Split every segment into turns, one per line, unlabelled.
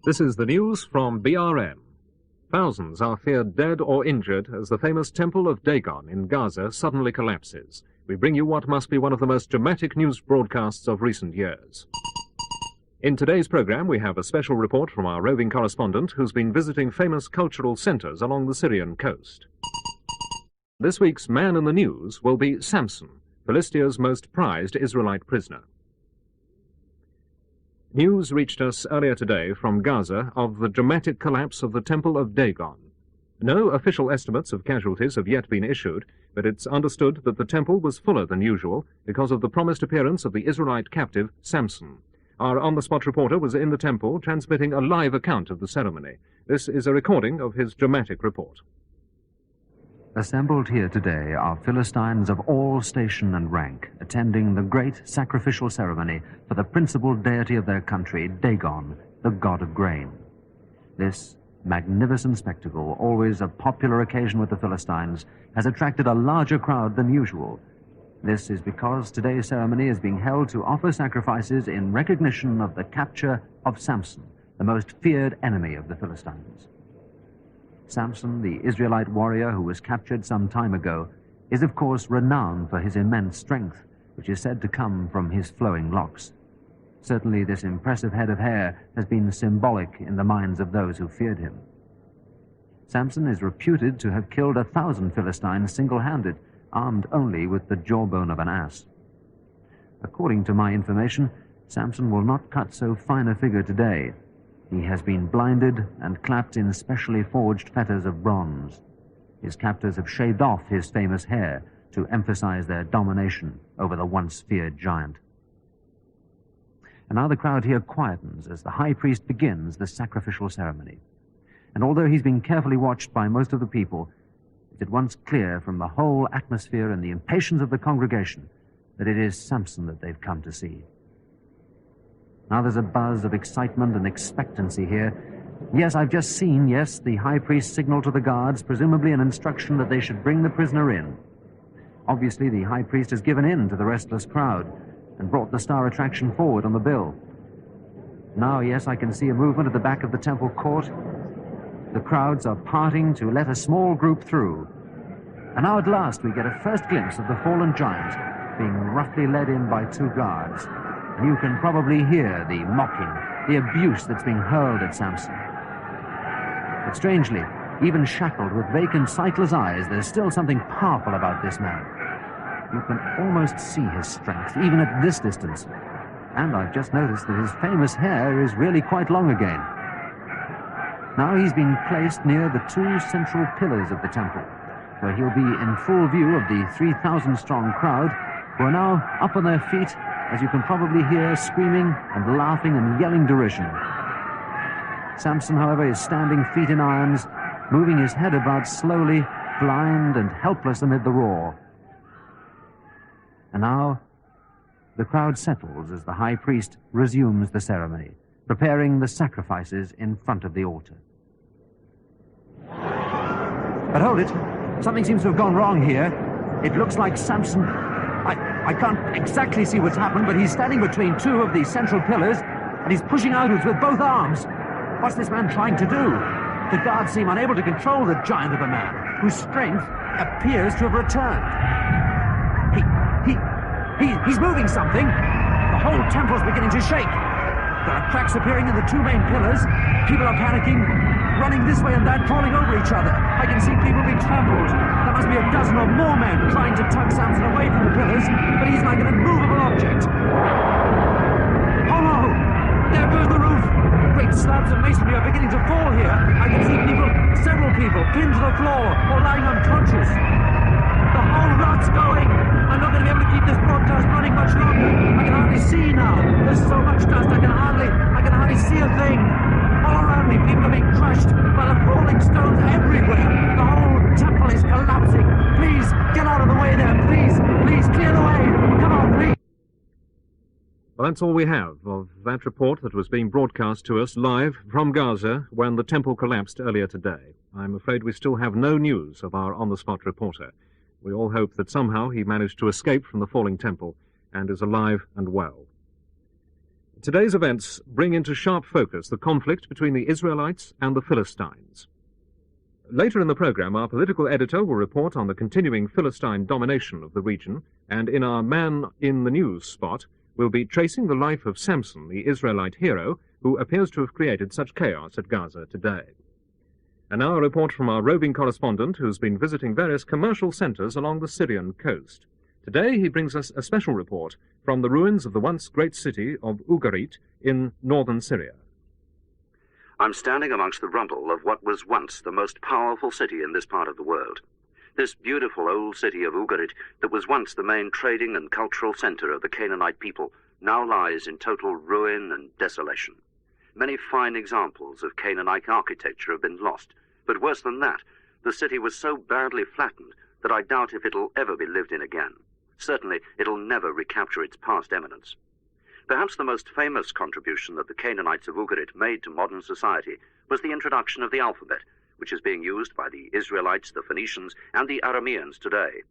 This is the news from BRM. Thousands are feared dead or injured as the famous Temple of Dagon in Gaza suddenly collapses. We bring you what must be one of the most dramatic news broadcasts of recent years. In today's program, we have a special report from our roving correspondent who's been visiting famous cultural centers along the Syrian coast. This week's man in the news will be Samson, Philistia's most prized Israelite prisoner. News reached us earlier today from Gaza of the dramatic collapse of the Temple of Dagon. No official estimates of casualties have yet been issued, but it's understood that the temple was fuller than usual because of the promised appearance of the Israelite captive, Samson. Our on-the-spot reporter was in the temple transmitting a live account of the ceremony. This is a recording of his dramatic report.
Assembled here today are Philistines of all station and rank, attending the great sacrificial ceremony for the principal deity of their country, Dagon, the god of grain. This magnificent spectacle, always a popular occasion with the Philistines, has attracted a larger crowd than usual. This is because today's ceremony is being held to offer sacrifices in recognition of the capture of Samson, the most feared enemy of the Philistines. Samson, the Israelite warrior who was captured some time ago, is of course renowned for his immense strength, which is said to come from his flowing locks. Certainly this impressive head of hair has been symbolic in the minds of those who feared him. Samson is reputed to have killed 1,000 Philistines single-handed, armed only with the jawbone of an ass. According to my information, Samson will not cut so fine a figure today. He has been blinded and clapped in specially forged fetters of bronze. His captors have shaved off his famous hair to emphasize their domination over the once feared giant. And now the crowd here quietens as the high priest begins the sacrificial ceremony. And although he's been carefully watched by most of the people, it's at once clear from the whole atmosphere and the impatience of the congregation that it is Samson that they've come to see. Now there's a buzz of excitement and expectancy here. Yes, I've just seen, the high priest signal to the guards, presumably an instruction that they should bring the prisoner in. Obviously, the high priest has given in to the restless crowd and brought the star attraction forward on the bill. Now, yes, I can see a movement at the back of the temple court. The crowds are parting to let a small group through. And now at last we get a first glimpse of the fallen giant being roughly led in by 2 guards. And you can probably hear the mocking, the abuse that's being hurled at Samson. But strangely, even shackled with vacant, sightless eyes, there's still something powerful about this man. You can almost see his strength, even at this distance. And I've just noticed that his famous hair is really quite long again. Now he's been placed near the 2 central pillars of the temple, where he'll be in full view of the 3,000-strong crowd, who are now up on their feet, as you can probably hear, screaming and laughing and yelling derision. Samson, however, is standing feet in irons, moving his head about slowly, blind and helpless amid the roar. And now the crowd settles as the high priest resumes the ceremony, preparing the sacrifices in front of the altar. But hold it, something seems to have gone wrong here. It looks like Samson... I can't exactly see what's happened, but he's standing between 2 of these central pillars, and he's pushing outwards with both arms. What's this man trying to do? The guards seem unable to control the giant of a man, whose strength appears to have returned. He's moving something. The whole temple's beginning to shake. There are cracks appearing in the 2 main pillars. People are panicking, running this way and that, crawling over each other. I can see people being trampled. There must be a dozen or more men trying to tug Samson away from the pillars, but he's like an immovable object. Oh no! There goes the roof! Great slabs of masonry are beginning to fall here. I can see several people, pinned to the floor or lying unconscious. The whole lot's going. I'm not going to be able to keep this broadcast running much longer. I can hardly see now. There's so much dust, I can hardly see a thing. All around me, people are being crushed by the falling stones everywhere. The whole temple is collapsing. Please, get out of the way there. Please, clear the way. Come on, please.
Well, that's all we have of that report that was being broadcast to us live from Gaza when the temple collapsed earlier today. I'm afraid we still have no news of our on-the-spot reporter. We all hope that somehow he managed to escape from the falling temple and is alive and well. Today's events bring into sharp focus the conflict between the Israelites and the Philistines. Later in the program, our political editor will report on the continuing Philistine domination of the region, and in our Man in the News spot, we'll be tracing the life of Samson, the Israelite hero, who appears to have created such chaos at Gaza today. And now a report from our roving correspondent who's been visiting various commercial centres along the Syrian coast. Today he brings us a special report from the ruins of the once great city of Ugarit in northern Syria.
I'm standing amongst the rubble of what was once the most powerful city in this part of the world. This beautiful old city of Ugarit, that was once the main trading and cultural centre of the Canaanite people, now lies in total ruin and desolation. Many fine examples of Canaanite architecture have been lost, but worse than that, the city was so badly flattened that I doubt if it'll ever be lived in again. Certainly, it'll never recapture its past eminence. Perhaps the most famous contribution that the Canaanites of Ugarit made to modern society was the introduction of the alphabet, which is being used by the Israelites, the Phoenicians, and the Arameans today.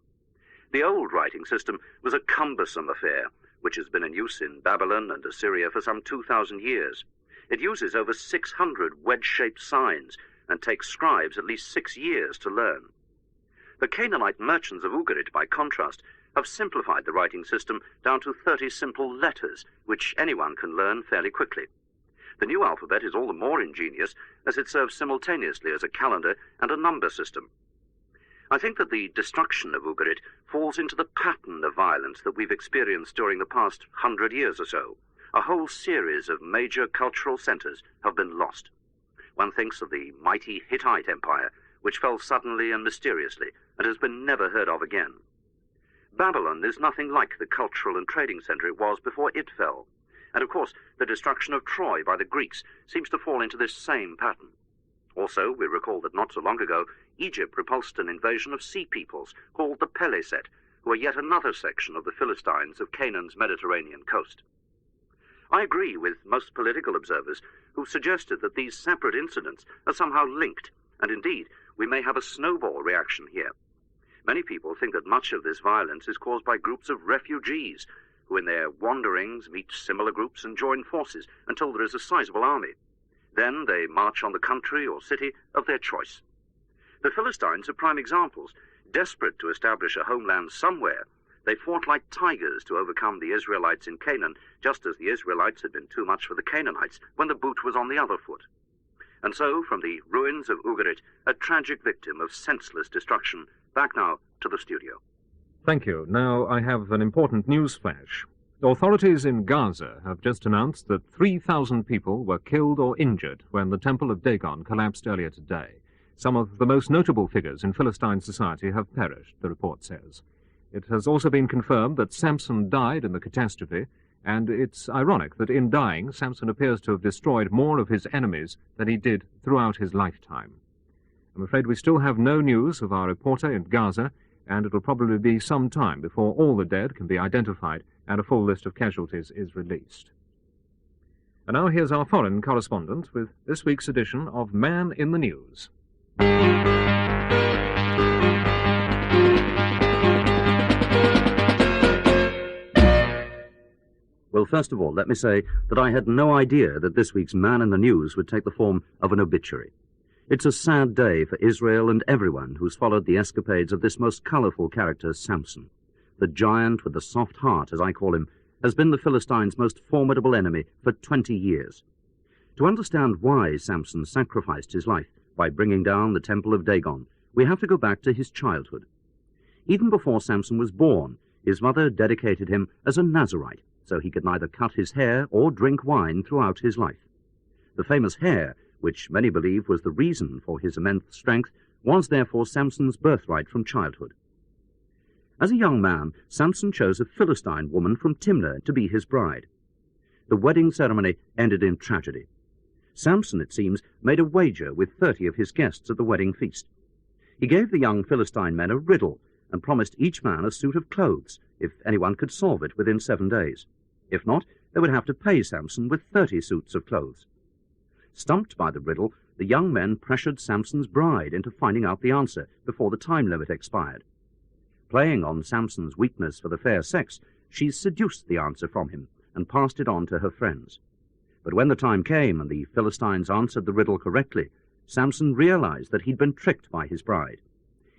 The old writing system was a cumbersome affair, which has been in use in Babylon and Assyria for some 2,000 years. It uses over 600 wedge-shaped signs and takes scribes at least 6 years to learn. The Canaanite merchants of Ugarit, by contrast, have simplified the writing system down to 30 simple letters, which anyone can learn fairly quickly. The new alphabet is all the more ingenious as it serves simultaneously as a calendar and a number system. I think that the destruction of Ugarit falls into the pattern of violence that we've experienced during the past 100 years or so. A whole series of major cultural centres have been lost. One thinks of the mighty Hittite Empire, which fell suddenly and mysteriously and has been never heard of again. Babylon is nothing like the cultural and trading centre it was before it fell. And of course, the destruction of Troy by the Greeks seems to fall into this same pattern. Also, we recall that not so long ago, Egypt repulsed an invasion of sea peoples called the Peleset, who are yet another section of the Philistines of Canaan's Mediterranean coast. I agree with most political observers who suggested that these separate incidents are somehow linked, and indeed, we may have a snowball reaction here. Many people think that much of this violence is caused by groups of refugees who in their wanderings meet similar groups and join forces until there is a sizable army. Then they march on the country or city of their choice. The Philistines are prime examples. Desperate to establish a homeland somewhere, they fought like tigers to overcome the Israelites in Canaan, just as the Israelites had been too much for the Canaanites when the boot was on the other foot. And so, from the ruins of Ugarit, a tragic victim of senseless destruction, back now to the studio.
Thank you. Now I have an important news flash. Authorities in Gaza have just announced that 3,000 people were killed or injured when the Temple of Dagon collapsed earlier today. Some of the most notable figures in Philistine society have perished, the report says. It has also been confirmed that Samson died in the catastrophe, and it's ironic that in dying, Samson appears to have destroyed more of his enemies than he did throughout his lifetime. I'm afraid we still have no news of our reporter in Gaza, and it will probably be some time before all the dead can be identified and a full list of casualties is released. And now here's our foreign correspondent with this week's edition of Man in the News.
Well, first of all, let me say that I had no idea that this week's Man in the News would take the form of an obituary. It's a sad day for Israel and everyone who's followed the escapades of this most colourful character, Samson. The giant with the soft heart, as I call him, has been the Philistines' most formidable enemy for 20 years. To understand why Samson sacrificed his life by bringing down the Temple of Dagon, we have to go back to his childhood. Even before Samson was born, his mother dedicated him as a Nazirite, so he could neither cut his hair or drink wine throughout his life. The famous hair, which many believe was the reason for his immense strength, was therefore Samson's birthright from childhood. As a young man, Samson chose a Philistine woman from Timnah to be his bride. The wedding ceremony ended in tragedy. Samson, it seems, made a wager with 30 of his guests at the wedding feast. He gave the young Philistine men a riddle and promised each man a suit of clothes if anyone could solve it within 7 days. If not, they would have to pay Samson with 30 suits of clothes. Stumped by the riddle, the young men pressured Samson's bride into finding out the answer before the time limit expired. Playing on Samson's weakness for the fair sex, she seduced the answer from him and passed it on to her friends. But when the time came and the Philistines answered the riddle correctly, Samson realized that he'd been tricked by his bride.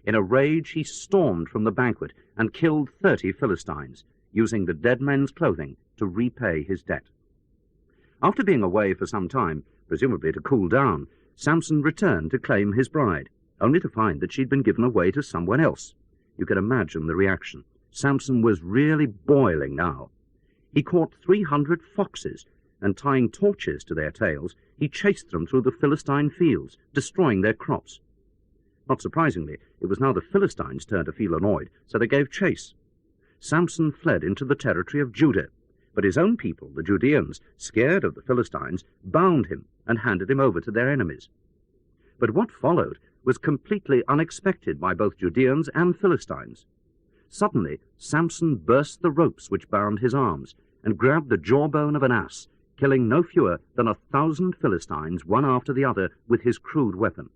In a rage, he stormed from the banquet and killed 30 Philistines, using the dead men's clothing to repay his debt. After being away for some time, presumably to cool down, Samson returned to claim his bride, only to find that she'd been given away to someone else. You can imagine the reaction. Samson was really boiling now. He caught 300 foxes, and tying torches to their tails, he chased them through the Philistine fields, destroying their crops. Not surprisingly, it was now the Philistines' turn to feel annoyed, so they gave chase. Samson fled into the territory of Judah, but his own people, the Judeans, scared of the Philistines, bound him and handed him over to their enemies. But what followed was completely unexpected by both Judeans and Philistines. Suddenly, Samson burst the ropes which bound his arms and grabbed the jawbone of an ass, killing no fewer than 1,000 Philistines, one after the other, with his crude weapon.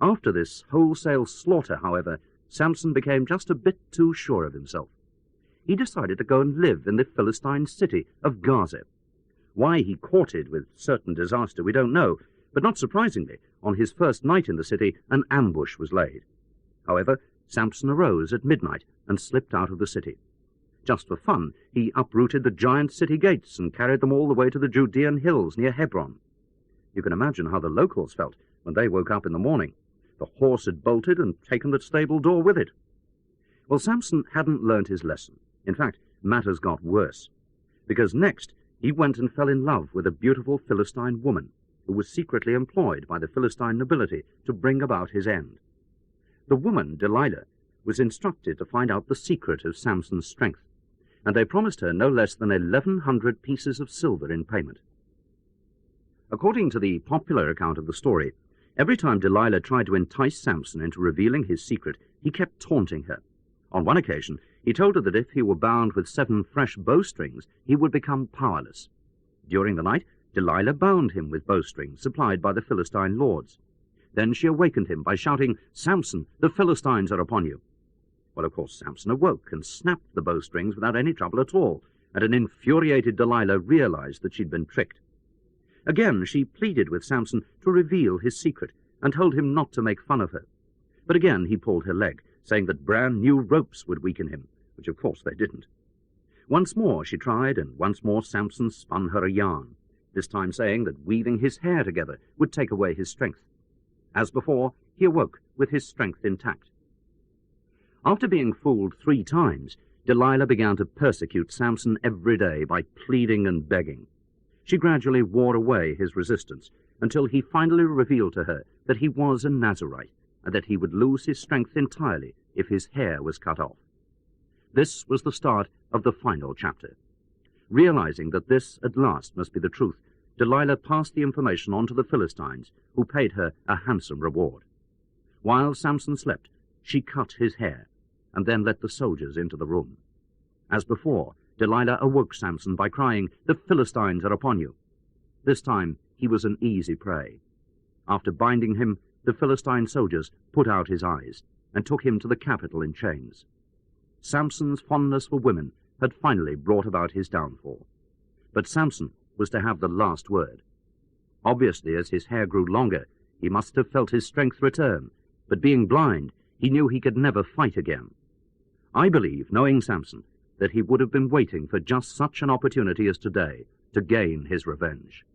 After this wholesale slaughter, however, Samson became just a bit too sure of himself. He decided to go and live in the Philistine city of Gaza. Why he courted with certain disaster we don't know, but not surprisingly, on his first night in the city, an ambush was laid. However, Samson arose at midnight and slipped out of the city. Just for fun, he uprooted the giant city gates and carried them all the way to the Judean hills near Hebron. You can imagine how the locals felt when they woke up in the morning. The horse had bolted and taken the stable door with it. Well, Samson hadn't learned his lesson. In fact, matters got worse, because next he went and fell in love with a beautiful Philistine woman who was secretly employed by the Philistine nobility to bring about his end. The woman, Delilah, was instructed to find out the secret of Samson's strength, and they promised her no less than 1,100 pieces of silver in payment. According to the popular account of the story, every time Delilah tried to entice Samson into revealing his secret, he kept taunting her. On one occasion, he told her that if he were bound with 7 fresh bowstrings, he would become powerless. During the night, Delilah bound him with bowstrings supplied by the Philistine lords. Then she awakened him by shouting, "Samson, the Philistines are upon you." Well, of course, Samson awoke and snapped the bowstrings without any trouble at all, and an infuriated Delilah realized that she'd been tricked. Again, she pleaded with Samson to reveal his secret and told him not to make fun of her. But again he pulled her leg, saying that brand new ropes would weaken him, which of course they didn't. Once more she tried, and once more Samson spun her a yarn, this time saying that weaving his hair together would take away his strength. As before, he awoke with his strength intact. After being fooled 3 times, Delilah began to persecute Samson every day by pleading and begging. She gradually wore away his resistance until he finally revealed to her that he was a Nazirite and that he would lose his strength entirely if his hair was cut off. This was the start of the final chapter. Realizing that this at last must be the truth, Delilah passed the information on to the Philistines, who paid her a handsome reward. While Samson slept, she cut his hair and then let the soldiers into the room. As before, Delilah awoke Samson by crying, "The Philistines are upon you." This time he was an easy prey. After binding him, the Philistine soldiers put out his eyes and took him to the capital in chains. Samson's fondness for women had finally brought about his downfall. But Samson was to have the last word. Obviously, as his hair grew longer, he must have felt his strength return, but being blind, he knew he could never fight again. I believe, knowing Samson, that he would have been waiting for just such an opportunity as today to gain his revenge.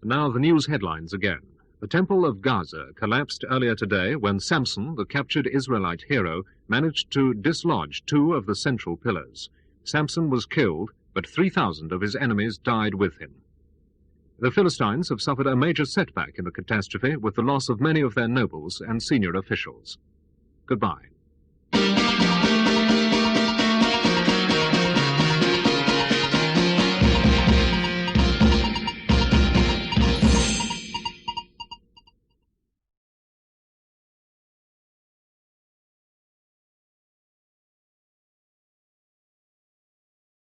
Now the news headlines again. The Temple of Gaza collapsed earlier today when Samson, the captured Israelite hero, managed to dislodge 2 of the central pillars. Samson was killed, but 3,000 of his enemies died with him. The Philistines have suffered a major setback in the catastrophe, with the loss of many of their nobles and senior officials. Goodbye.